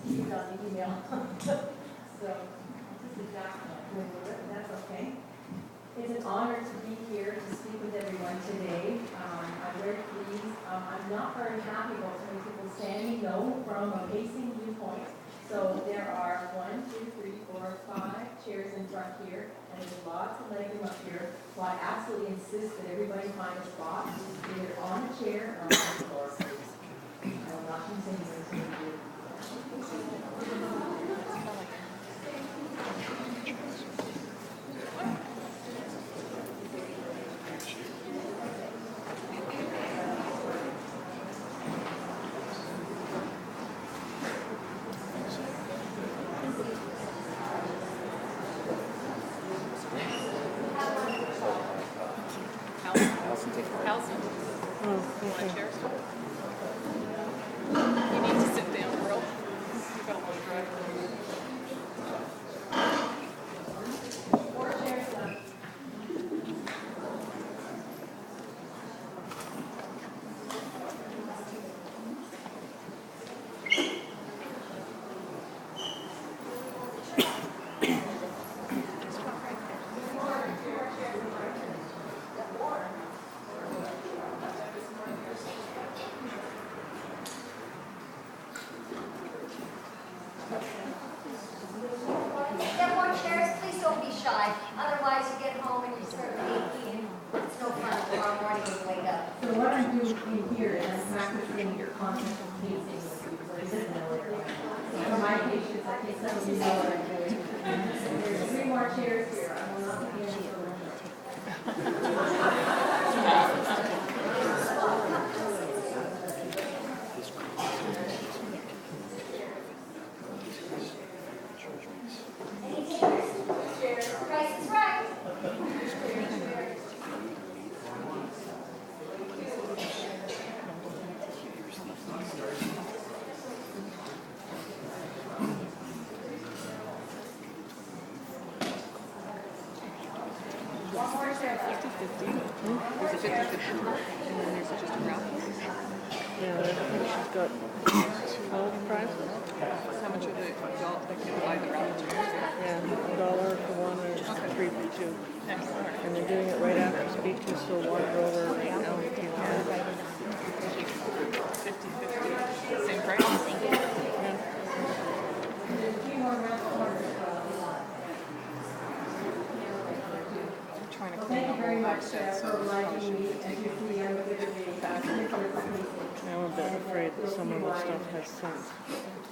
keep it on the email. So, this is exactly what I'm doing with it, and that's okay. It's an honor to be here to speak with everyone today. I'm very pleased. I'm not very happy about so many people standing, though, from a pacing viewpoint. So there are 1, 2, 3, 4, 5 chairs in front here, and there's lots of legroom up here. So I absolutely insist that everybody find a spot, either on a chair or on the floor, please. I will not continue until you do.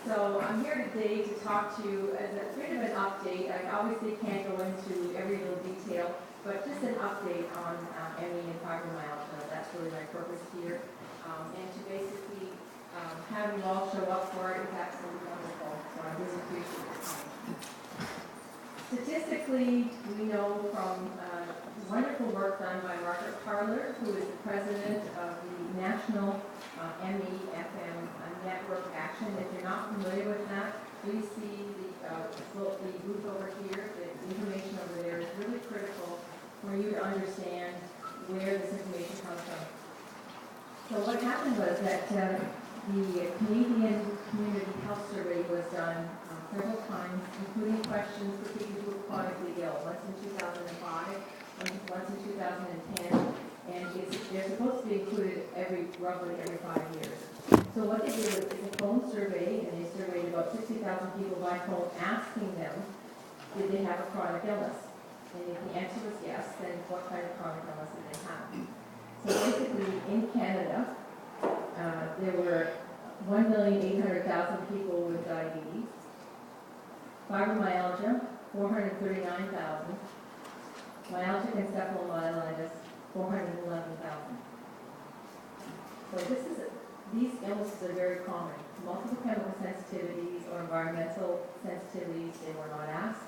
So I'm here today to talk to you as a bit of an update. I obviously can't go into every little detail, but just an update on ME and fibromyalgia. That's really my purpose here. And to basically have you all show up for it is absolutely wonderful. So I really appreciate your time. Statistically, we know from wonderful work done by Margaret Parler, who is the president of the National ME-FM Network Action. If you're not familiar with that, please see the booth over here. The information over there is really critical for you to understand where this information comes from. So what happened was that the Canadian Community Health Survey was done several times, including questions for people who were chronically ill, once in 2005, once in 2010, and they're supposed to be included roughly every 5 years. So what they did was it's a phone survey, and they surveyed about 60,000 people by phone, asking them, did they have a chronic illness? And if the answer was yes, then what kind of chronic illness did they have? So basically, in Canada, there were 1,800,000 people with diabetes, fibromyalgia, 439,000, myalgic encephalomyelitis, 411,000. So these illnesses are very common. Multiple chemical sensitivities or environmental sensitivities, they were not asked.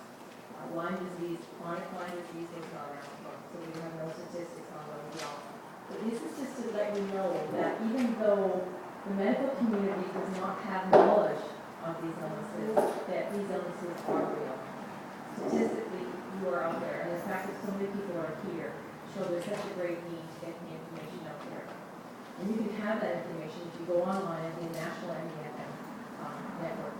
Lyme disease, chronic Lyme disease was not asked for, so we have no statistics on those at all. But this is just to let you know that even though the medical community does not have knowledge of these illnesses, that these illnesses are real. Statistically, you are out there, and the fact that so many people are here show there's such a great need to get the information out there. And you can have that information if you go online at the National ME-FM network.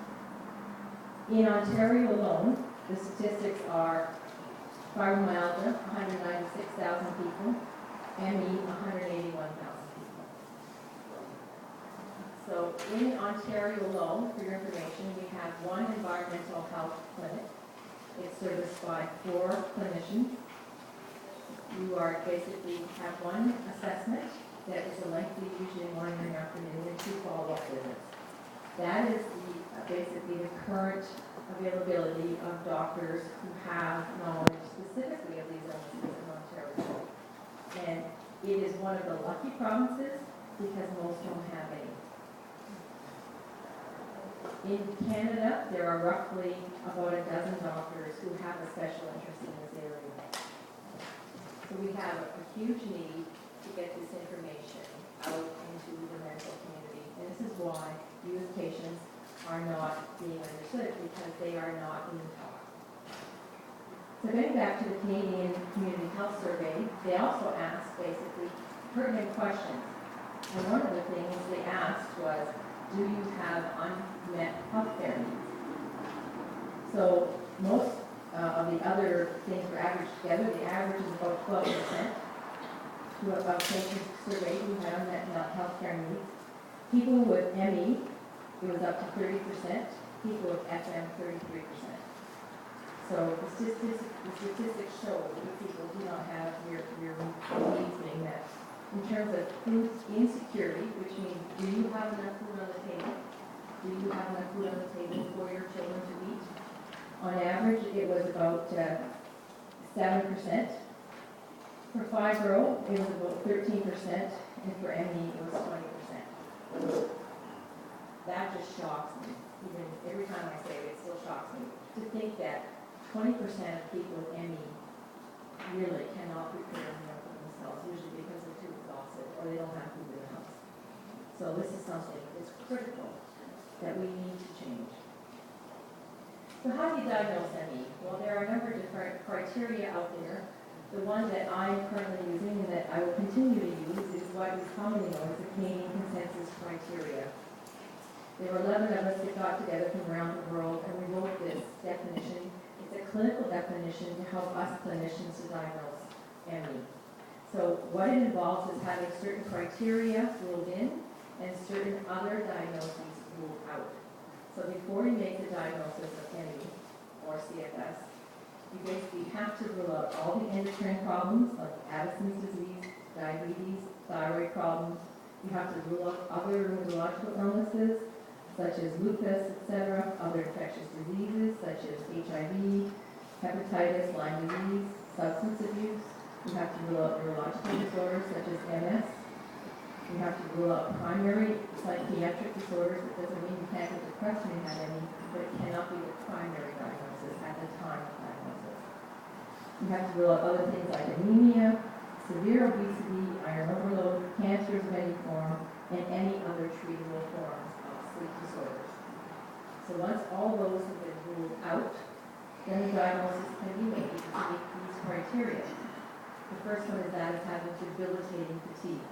In Ontario alone, the statistics are fibromyalgia, 196,000 people, ME, 181,000 people. So in Ontario alone, for your information, we have one environmental health clinic. It's serviced by 4 clinicians. You are basically have one assessment that is a lengthy, usually morning and afternoon, and 2 follow-up visits. That is basically the current availability of doctors who have knowledge specifically of these illnesses in Ontario. And it is one of the lucky provinces because most don't have any. In Canada, there are roughly about a dozen doctors who have a special interest in this area. So we have a huge need to get this information out into the medical community. And this is why youth patients are not being understood, because they are not being taught. So getting back to the Canadian Community Health Survey, they also asked basically pertinent questions. And one of the things they asked was, do you have unmet health care needs? So most of the other things were averaged together. The average is about 12% of patients surveyed who had unmet health care needs. People with ME, it was up to 30%. People with FM, 33%. So the statistics show that people do not have your needs being met. In terms of food insecurity, which means, do you have enough food on the table? Do you have enough food on the table for your children to eat? On average, it was about 7%. For fibro, it was about 13%, and for ME, it was 20%. That just shocks me. Even every time I say it, it still shocks me to think that 20% of people with ME really cannot prepare a meal for themselves, usually because they're too exhausted or they don't have food in the house. So this is something that's critical that we need to change. So how do you diagnose ME? Well, there are a number of different criteria out there. The one that I'm currently using and that I will continue to use is what is commonly known as the Canadian Consensus Criteria. There were 11 of us that got together from around the world and we wrote this definition. It's a clinical definition to help us clinicians to diagnose ME. So what it involves is having certain criteria ruled in and certain other diagnoses ruled out. So before you make the diagnosis of ME or CFS, you basically have to rule out all the endocrine problems like Addison's disease, diabetes, thyroid problems. You have to rule out other rheumatological illnesses such as lupus, etc., other infectious diseases such as HIV, hepatitis, Lyme disease, substance abuse. You have to rule out neurological disorders such as MS. You have to rule out primary psychiatric disorders. It doesn't mean you can't get depressed when you have any, but it cannot be the primary diagnosis at the time of diagnosis. You have to rule out other things like anemia, severe obesity, iron overload, cancers of any form, and any other treatable forms of sleep disorders. So once all those have been ruled out, then the diagnosis can be made to meet these criteria. The first one is that of having debilitating fatigue,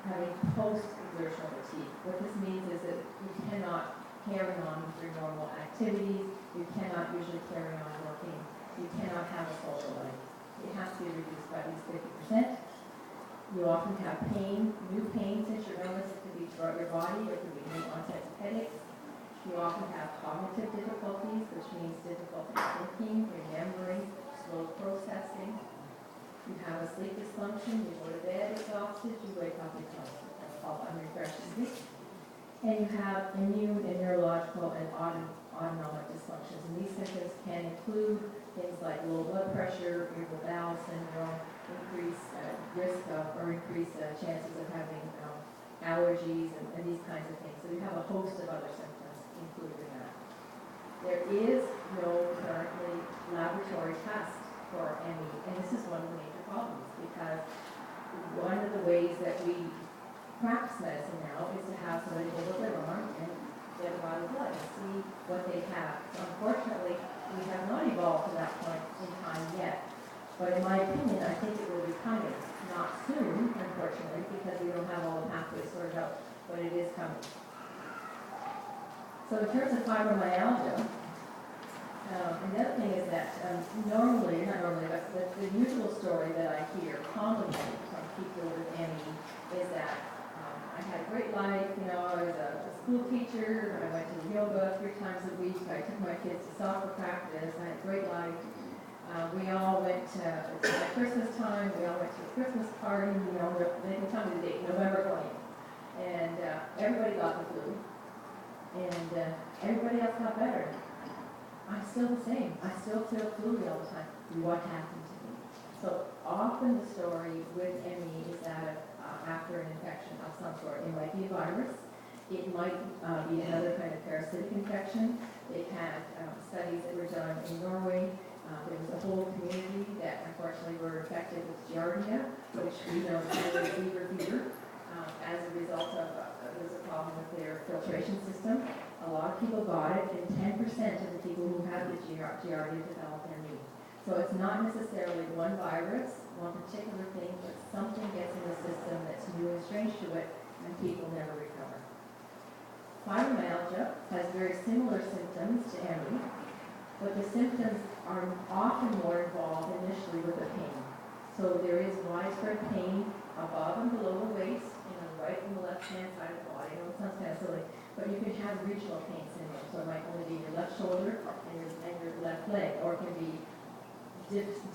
having post-exertional fatigue. What this means is that you cannot carry on with your normal activities, you cannot usually carry on working, you cannot have a social life. It has to be reduced by at least 50%. You often have pain, new pain since your illness. It could be throughout your body, or it could be new onset of headaches. You often have cognitive difficulties, which means difficulty thinking, remembering, slow processing. You have a sleep dysfunction, you go to bed exhausted, you wake up exhausted. That's called unrefreshed sleep. And you have immune and neurological and autonomic dysfunctions. And these symptoms can include things like low blood pressure, irritable bowel syndrome, increased risk of or increased chances of having allergies and these kinds of things. So you have a host of other symptoms included in that. There is no currently laboratory test for ME, and this is one of the major problems because one of the ways that we practice medicine now is to have somebody hold their arm and get a vital blood and see what they have. So unfortunately, we have not evolved to that point in time yet. But in my opinion, I think it will be coming. Not soon, unfortunately, because we don't have all the pathways sorted out, but it is coming. So in terms of fibromyalgia, And the other thing is that not normally, but the usual story that I hear commonly from people with ME is that I had a great life, I was a school teacher, I went to yoga 3 times a week, I took my kids to soccer practice, I had a great life. We all went to, it's at Christmas time, we all went to a Christmas party, they can tell me the date, November 20th. And everybody got the flu, and everybody else got better. I'm still the same. I still feel flu all the time. What happened to me? So often the story with ME is that after an infection of some sort, it might be a virus, it might be another kind of parasitic infection. They've had studies that were done in Norway. There was a whole community that unfortunately were infected with Giardia, which we know is fever. As a result of there was a problem with their filtration system. A lot of people got it, and 10% of the people who have the Giardia developed ME. So it's not necessarily one virus, one particular thing, but something gets in the system that's new and strange to it, and people never recover. Fibromyalgia has very similar symptoms to ME, but the symptoms are often more involved initially with the pain. So there is widespread pain above and below the waist, right and the left-hand side of the body. I know it sounds kind of silly, but you can have regional pain syndrome. So it might only be your left shoulder and your left leg, or it can be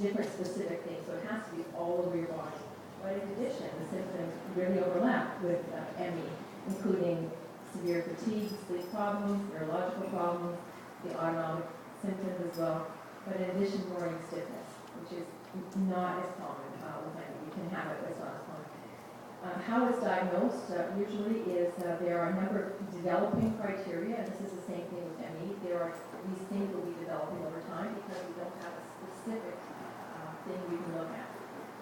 different specific things. So it has to be all over your body. But in addition, the symptoms really overlap with ME, including severe fatigue, sleep problems, neurological problems, the autonomic symptoms as well. But in addition, morning stiffness, which is not as common with ME. You can have it, but it's not as common. How it's diagnosed usually is there are a number of developing criteria, and this is the same thing with ME. These things will be developing over time because we don't have a specific thing we can look at.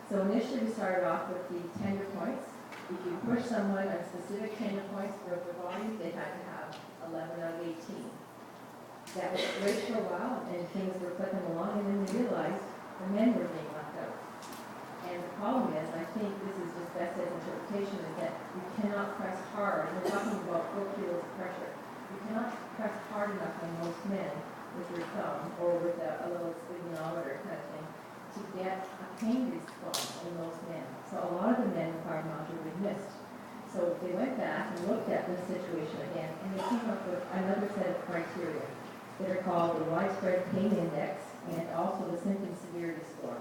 So initially we started off with the tender points. If you push someone on specific tender points throughout their body, they had to have 11 out of 18. That was great for a while, and things were clicking along, and then we realized the men were being left out. And the problem is, I think this is just best as interpretation, is that you cannot press hard. We're talking about 4 kilos of pressure. You cannot press hard enough on most men with your thumb or with a little sphygmomanometer kind of thing to get a pain response in most men. So a lot of the men with fibromyalgia were missed. So they went back and looked at the situation again, and they came up with another set of criteria that are called the widespread pain index and also the symptom severity score.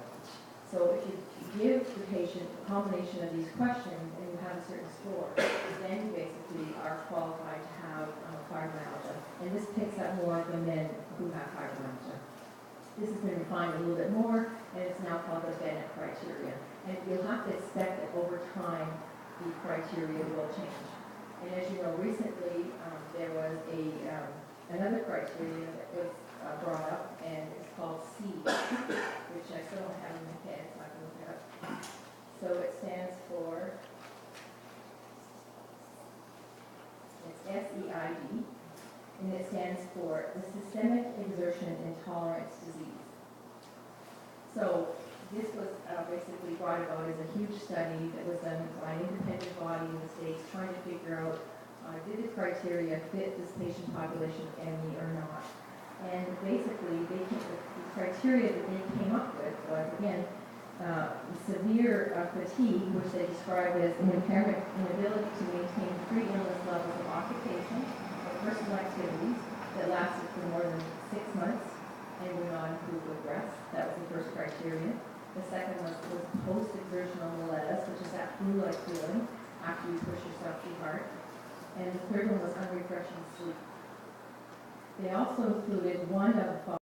So if you give the patient a combination of these questions and you have a certain score, then you basically are qualified to have fibromyalgia. And this picks up more of the men who have fibromyalgia. This has been refined a little bit more, and it's now called the Bennett criteria. And you'll have to expect that over time, the criteria will change. And as you know, recently there was another criteria that was brought up, and it's called SEED, which I still don't have in my head, so I can look it up. So it stands for, it's SEID, and it stands for the Systemic Exertion Intolerance Disease. So this was basically brought about as a huge study that was done by an independent body in the States trying to figure out did the criteria fit this patient population of ME or not. And basically, the criteria that they came up with was, again, severe fatigue, which they described as an impairment in ability to maintain pre-illness levels of occupation or personal activities that lasted for more than 6 months and were not improved with rest. That was the first criteria. The second was post-exertional malaise, which is that flu-like feeling after you push yourself too hard. And the third one was unrefreshing sleep. They also included one of the